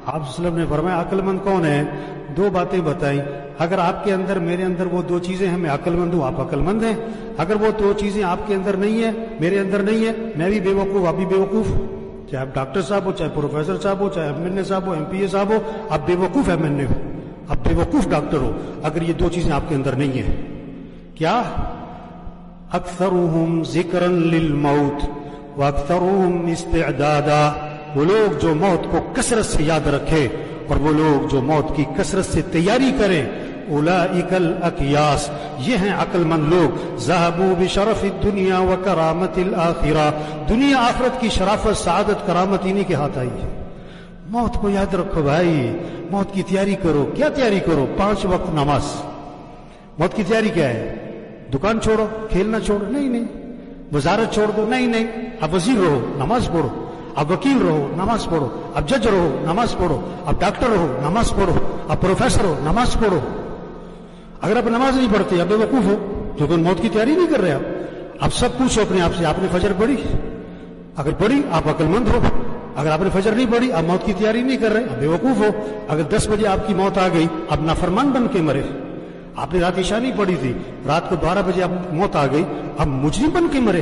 آپ وسلم نے فرمایا عقل مند کون ہے؟ دو باتیں بتائیں، اگر آپ کے اندر میرے اندر وہ دو چیزیں ہیں، میں عقل مند ہوں، آپ عقل مند ہیں۔ اگر وہ دو چیزیں آپ کے اندر نہیں ہیں، میرے اندر نہیں ہے، میں بھی بے وقوف، آپ بھی بے وقوف، چاہے آپ ڈاکٹر صاحب ہو، چاہے پروفیسر صاحب ہو، چاہے ایم این اے صاحب ہو، ایم پی اے صاحب ہو، آپ بے وقوف ایم این اے ہو، آپ بے وقوف ڈاکٹر ہو، اگر یہ دو چیزیں آپ کے اندر نہیں ہیں۔ کیا؟ اکثرهم ذکرا للموت واکثرهم استعدادا، وہ لوگ جو موت کو کثرت سے یاد رکھے اور وہ لوگ جو موت کی کثرت سے تیاری کریں، اولئک الاکیاس، یہ ہیں عقل مند لوگ، ذهبوا بشرف الدنیا وکرامت الآخرہ، دنیا آخرت کی شرافت، سعادت، کرامت انہی کے ہاتھ آئی ہے۔ موت کو یاد رکھو بھائی، موت کی تیاری کرو۔ کیا تیاری کرو؟ 5 وقت نماز۔ موت کی تیاری کیا ہے؟ دکان چھوڑو، کھیلنا چھوڑو؟ نہیں، وزارت چھوڑ دو؟ نہیں، اب وزیر رہو، نماز پڑھو، اب وکیل رہو، نماز پڑھو، اب جج رہو، نماز پڑھو، اب ڈاکٹر رہو، نماز پڑھو، اب پروفیسر ہو، نماز پڑھو۔ اگر آپ نماز نہیں پڑھتے اب بے وقوف ہو، جو کہ موت کی تیاری نہیں کر رہے آپ۔ اب سب پوچھو اپنے آپ سے، آپ نے فجر پڑھی؟ اگر پڑھی آپ عقل مند ہو، اگر آپ نے فجر نہیں پڑھی آپ موت کی تیاری نہیں کر رہے، اب بے وقوف ہو۔ اگر 10 بجے آپ کی موت آ گئی، اب نافرمان بن کے مرے۔ آپ نے رات عشاء نہیں پڑھی تھی، رات کو 12 بجے آپ موت آ گئی، اب مجرم بن کے مرے۔